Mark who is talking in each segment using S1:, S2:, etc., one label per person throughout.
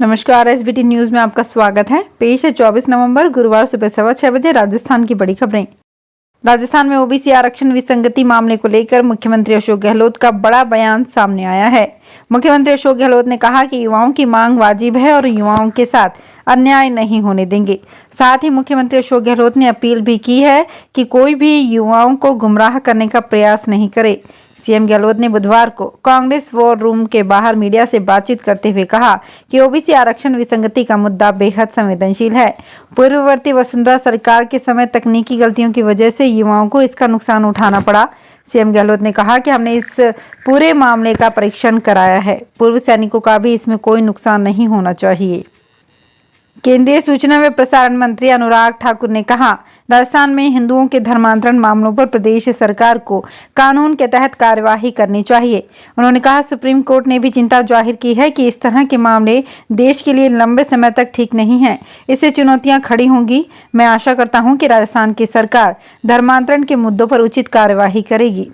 S1: नमस्कार, SBT news में आपका स्वागत है। पेश है 24 नवंबर गुरुवार सुबह 6:15 बजे राजस्थान की बड़ी खबरें। राजस्थान में ओबीसी आरक्षण विसंगति मामले को लेकर मुख्यमंत्री अशोक गहलोत का बड़ा बयान सामने आया है। मुख्यमंत्री अशोक गहलोत ने कहा कि युवाओं की मांग वाजिब है और युवाओं के साथ अन्याय नहीं होने देंगे। साथ ही मुख्यमंत्री अशोक गहलोत ने अपील भी की है कि कोई भी युवाओं को गुमराह करने का प्रयास नहीं करे। सीएम गहलोत ने बुधवार को कांग्रेस वॉर रूम के बाहर मीडिया से बातचीत करते हुए कहा कि ओबीसी आरक्षण विसंगति का मुद्दा बेहद संवेदनशील है। पूर्ववर्ती वसुंधरा सरकार के समय तकनीकी गलतियों की वजह से युवाओं को इसका नुकसान उठाना पड़ा। सीएम गहलोत ने कहा कि हमने इस पूरे मामले का परीक्षण कराया है। पूर्व सैनिकों का भी इसमें कोई नुकसान नहीं होना चाहिए। केंद्रीय सूचना व प्रसारण मंत्री अनुराग ठाकुर ने कहा, राजस्थान में हिंदुओं के धर्मांतरण मामलों पर प्रदेश सरकार को कानून के तहत कार्यवाही करनी चाहिए। उन्होंने कहा, सुप्रीम कोर्ट ने भी चिंता जाहिर की है कि इस तरह के मामले देश के लिए लंबे समय तक ठीक नहीं है। इससे चुनौतियां खड़ी होंगी। मैं आशा करता हूं कि राजस्थान की सरकार धर्मांतरण के मुद्दों पर उचित कार्यवाही करेगी।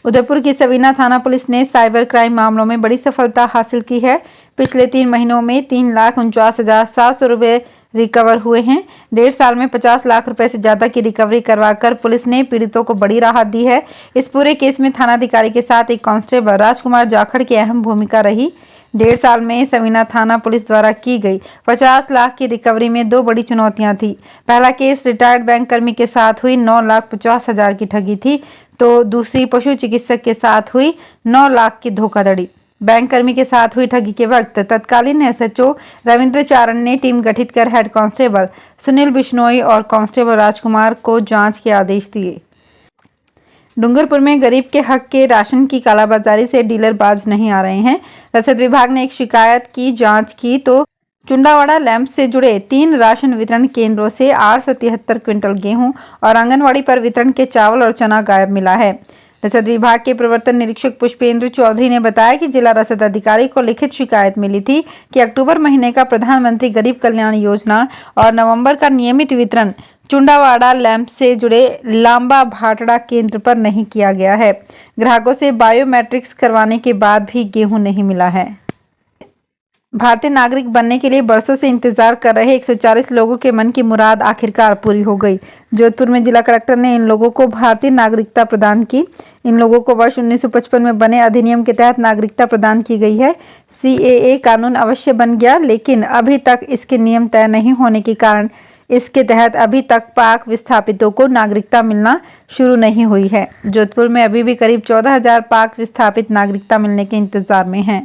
S1: उदयपुर की सवीना थाना पुलिस ने साइबर क्राइम मामलों में बड़ी सफलता हासिल की है। पिछले 3 महीनों में 3,49,700 रुपए रिकवर हुए हैं। 1.5 साल में 50 लाख रुपए से ज्यादा की रिकवरी करवाकर पुलिस ने पीड़ितों को बड़ी राहत दी है। इस पूरे केस में थानाधिकारी के साथ एक कांस्टेबल राजकुमार जाखड़ की अहम भूमिका रही। 1.5 साल में सवीना थाना पुलिस द्वारा की गई 50 लाख की रिकवरी में 2 बड़ी चुनौतियां थी। पहला केस रिटायर्ड बैंक कर्मी के साथ हुई 9,50,000 की ठगी थी, तो दूसरी पशु चिकित्सक के साथ हुई 9 लाख की धोखाधड़ी। बैंक कर्मी के साथ हुई ठगी के वक्त तत्कालीन एसएचओ रविंद्र चारण ने टीम गठित कर हेड कांस्टेबल सुनील बिश्नोई और कांस्टेबल राजकुमार को जांच के आदेश दिए। डूंगरपुर में गरीब के हक के राशन की कालाबाजारी से डीलर बाज नहीं आ रहे हैं। रसद विभाग ने एक शिकायत की जांच की तो चुंडावाड़ा लैंप से जुड़े 3 राशन वितरण केंद्रों से 873 क्विंटल गेहूं और आंगनवाड़ी पर वितरण के चावल और चना गायब मिला है। रसद विभाग के प्रवर्तन निरीक्षक पुष्पेंद्र चौधरी ने बताया कि जिला रसद अधिकारी को लिखित शिकायत मिली थी कि अक्टूबर महीने का प्रधानमंत्री गरीब कल्याण योजना और नवंबर का नियमित वितरण चुंडावाड़ा लैंप से जुड़े लांबा भाटड़ा केंद्र पर नहीं किया गया है। ग्राहकों से बायोमेट्रिक्स करवाने के बाद भी गेहूं नहीं मिला है। भारतीय नागरिक बनने के लिए बरसों से इंतजार कर रहे 140 लोगों के मन की मुराद आखिरकार पूरी हो गई। जोधपुर में जिला कलेक्टर ने इन लोगों को भारतीय नागरिकता प्रदान की। इन लोगों को वर्ष 1955 में बने अधिनियम के तहत नागरिकता प्रदान की गई है। सीएए कानून अवश्य बन गया, लेकिन अभी तक इसके नियम तय नहीं होने के कारण इसके तहत अभी तक पाक विस्थापितों को नागरिकता मिलना शुरू नहीं हुई है। जोधपुर में अभी भी करीब 14,000 पाक विस्थापित नागरिकता मिलने के इंतजार में हैं।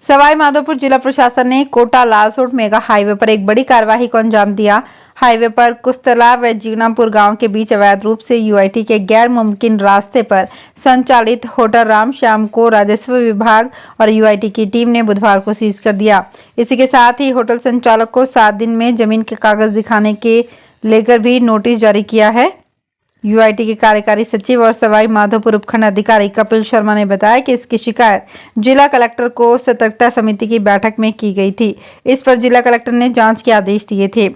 S1: सवाई माधोपुर जिला प्रशासन ने कोटा लालसोट मेगा हाईवे पर एक बड़ी कार्यवाही को अंजाम दिया। हाईवे पर कुस्तला व जीवनापुर गांव के बीच अवैध रूप से यूआईटी के गैर मुमकिन रास्ते पर संचालित होटल राम श्याम को राजस्व विभाग और यूआईटी की टीम ने बुधवार को सीज कर दिया। इसी के साथ ही होटल संचालक को 7 दिन में जमीन के कागज दिखाने के लेकर भी नोटिस जारी किया है। यूआईटी के कार्यकारी सचिव और सवाई माधोपुर उपखंड अधिकारी कपिल शर्मा ने बताया कि इसकी शिकायत जिला कलेक्टर को सतर्कता समिति की बैठक में की गई थी। इस पर जिला कलेक्टर ने जांच के आदेश दिए थे।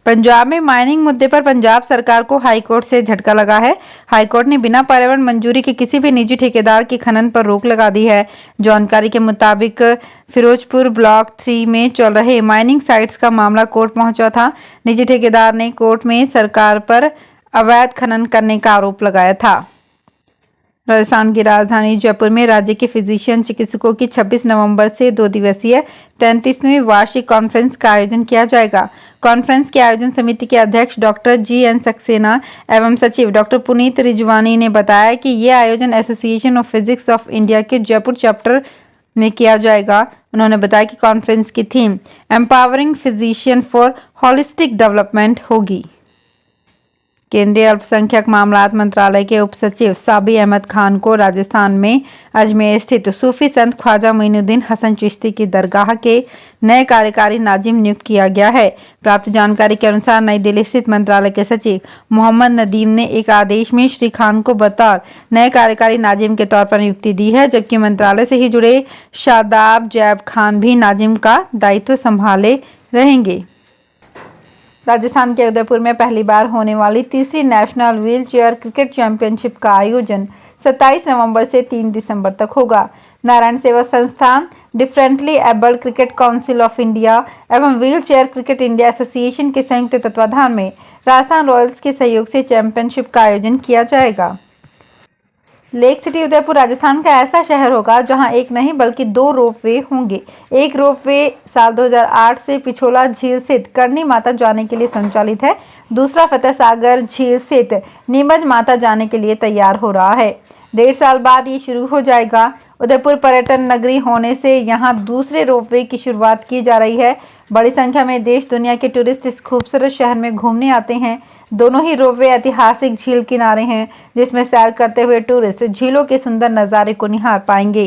S1: पंजाब में माइनिंग मुद्दे पर पंजाब सरकार को हाईकोर्ट से झटका लगा है। हाईकोर्ट ने बिना पर्यावरण मंजूरी के किसी भी निजी ठेकेदार की खनन पर रोक लगा दी है। जानकारी के मुताबिक फिरोजपुर ब्लॉक 3 में चल रहे माइनिंग साइट्स का मामला कोर्ट पहुंचा था। निजी ठेकेदार ने कोर्ट में सरकार पर अवैध खनन करने का आरोप लगाया था। राजस्थान की राजधानी जयपुर में राज्य के फिजिशियन चिकित्सकों की 26 नवंबर से 2 दिवसीय 33वीं वार्षिक कॉन्फ्रेंस का आयोजन किया जाएगा। कॉन्फ्रेंस के आयोजन समिति के अध्यक्ष डॉक्टर GN सक्सेना एवं सचिव डॉक्टर पुनीत रिजवानी ने बताया कि ये आयोजन association of physics of India के जयपुर चैप्टर में किया जाएगा। उन्होंने बताया कि कॉन्फ्रेंस की theme empowering physician for holistic development होगी। केंद्रीय अल्पसंख्यक मामलात मंत्रालय के उप सचिव साबी अहमद खान को राजस्थान में अजमेर स्थित सूफी संत ख्वाजा मोइनुद्दीन हसन चिश्ती की दरगाह के नए कार्यकारी नाजिम नियुक्त किया गया है। प्राप्त जानकारी के अनुसार नई दिल्ली स्थित मंत्रालय के सचिव मोहम्मद नदीम ने एक आदेश में श्री खान को बतौर नए कार्यकारी नाजिम के तौर पर नियुक्ति दी है, जबकि मंत्रालय से ही जुड़े शादाब जैब खान भी नाजिम का दायित्व संभाले रहेंगे। राजस्थान के उदयपुर में पहली बार होने वाली तीसरी नेशनल व्हीलचेयर क्रिकेट चैंपियनशिप का आयोजन 27 नवंबर से 3 दिसंबर तक होगा। Narayan Seva Sansthan differently abled cricket council of India एवं wheel chair cricket India association के संयुक्त तत्वाधान में राजस्थान रॉयल्स के सहयोग से चैंपियनशिप का आयोजन किया जाएगा। लेक सिटी उदयपुर राजस्थान का ऐसा शहर होगा जहां एक नहीं बल्कि 2 रोपवे होंगे। एक रोपवे साल 2008 से पिछोला झील स्थित करनी माता जाने के लिए संचालित है। दूसरा फतेह सागर झील स्थित नीमच माता जाने के लिए तैयार हो रहा है। 1.5 साल बाद ये शुरू हो जाएगा। उदयपुर पर्यटन नगरी होने से यहाँ दूसरे रोपवे की शुरुआत की जा रही है। बड़ी संख्या में देश दुनिया के टूरिस्ट इस खूबसूरत शहर में घूमने आते हैं। दोनों ही रोपवे ऐतिहासिक झील किनारे हैं, जिसमें सैर करते हुए टूरिस्ट झीलों के सुंदर नज़ारे को निहार पाएंगे।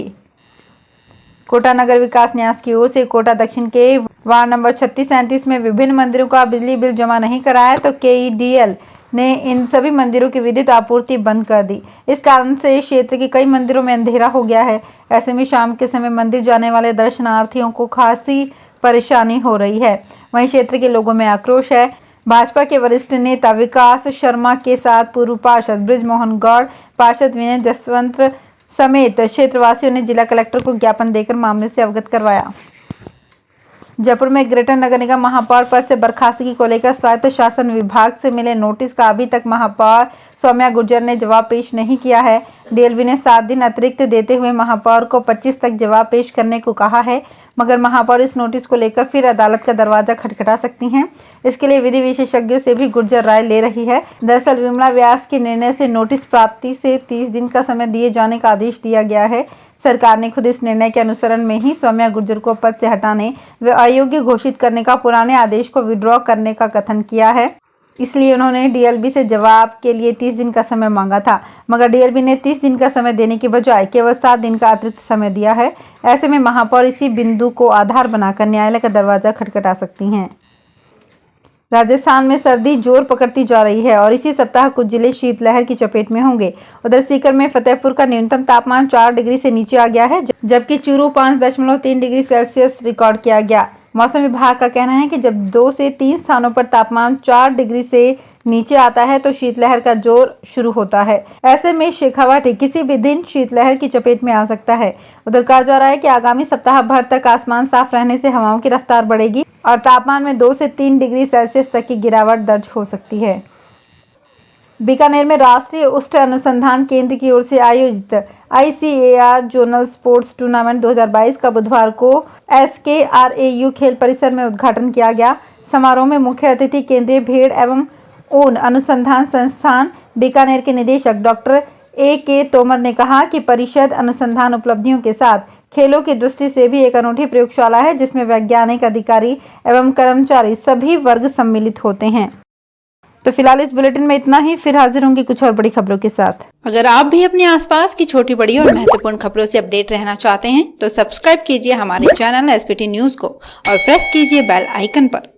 S1: कोटा नगर विकास न्यास की ओर से कोटा दक्षिण के वार्ड नंबर 36-37 में विभिन्न मंदिरों का बिजली बिल जमा नहीं कराया तो KEDL ने इन सभी मंदिरों की विद्युत आपूर्ति बंद कर दी। इस कारण से क्षेत्र के कई मंदिरों में अंधेरा हो गया है। ऐसे में शाम के समय मंदिर जाने वाले दर्शनार्थियों को खासी परेशानी हो रही है। वहीं क्षेत्र के लोगों में आक्रोश है। भाजपा के वरिष्ठ नेता विकास शर्मा के साथ पूर्व पार्षद बृजमोहन गौड़, पार्षद विनय जसवंत समेत क्षेत्रवासियों ने जिला कलेक्टर को ज्ञापन देकर मामले से अवगत करवाया। जयपुर में ग्रेटर नगर निगम महापौर पद से बर्खास्तगी को लेकर स्वायत्त शासन विभाग से मिले नोटिस का अभी तक महापौर सौम्या गुर्जर ने जवाब पेश नहीं किया है। DLV ने 7 दिन अतिरिक्त देते हुए महापौर को 25 तक जवाब पेश करने को कहा है, मगर महापौर इस नोटिस को लेकर फिर अदालत का दरवाजा खटखटा सकती हैं। इसके लिए विधि विशेषज्ञों से भी गुर्जर राय ले रही है। दरअसल विमला व्यास के निर्णय से नोटिस प्राप्ति से 30 दिन का समय दिए जाने का आदेश दिया गया है। सरकार ने खुद इस निर्णय के अनुसरण में ही सौम्या गुर्जर को पद से हटाने व अयोग्य घोषित करने का पुराने आदेश को विड्रॉ करने का कथन किया है। इसलिए उन्होंने DLB से जवाब के लिए 30 दिन का समय मांगा था, मगर DLB ने 30 दिन का समय देने के बजाय केवल 7 दिन का अतिरिक्त समय दिया है। ऐसे में महापौर इसी बिंदु को आधार बनाकर न्यायालय का दरवाजा खटखटा सकती हैं। राजस्थान में सर्दी जोर पकड़ती जा रही है और इसी सप्ताह कुछ जिले शीतलहर की चपेट में होंगे। उधर सीकर में फतेहपुर का न्यूनतम तापमान 4 डिग्री से नीचे आ गया है, जबकि चूरू 5.3 डिग्री सेल्सियस रिकॉर्ड किया गया। मौसम विभाग का कहना है कि जब 2 से 3 स्थानों पर तापमान 4 डिग्री से नीचे आता है तो शीतलहर का जोर शुरू होता है। ऐसे में शेखावाटी किसी भी दिन शीतलहर की चपेट में आ सकता है। उधर कहा जा रहा है कि आगामी सप्ताह भर तक आसमान साफ रहने से हवाओं की रफ्तार बढ़ेगी और तापमान में 2 से 3 डिग्री सेल्सियस तक की गिरावट दर्ज हो सकती है। बीकानेर में राष्ट्रीय उष्ण अनुसंधान केंद्र की ओर से आयोजित ICAR जोनल स्पोर्ट्स टूर्नामेंट 2022 का बुधवार को SKRAU खेल परिसर में उद्घाटन किया गया। समारोह में मुख्य अतिथि केंद्रीय भेड़ एवं ऊन अनुसंधान संस्थान बीकानेर के निदेशक डॉक्टर AK तोमर ने कहा कि परिषद अनुसंधान उपलब्धियों के साथ खेलों की दृष्टि से भी एक अनूठी प्रयोगशाला है, जिसमें वैज्ञानिक, अधिकारी एवं कर्मचारी सभी वर्ग सम्मिलित होते हैं। तो फिलहाल इस बुलेटिन में इतना ही। फिर हाजिर होंगे कुछ और बड़ी खबरों के साथ।
S2: अगर आप भी अपने आसपास की छोटी बड़ी और महत्वपूर्ण खबरों से अपडेट रहना चाहते हैं तो सब्सक्राइब कीजिए हमारे चैनल SPT न्यूज को और प्रेस कीजिए बेल आइकन पर।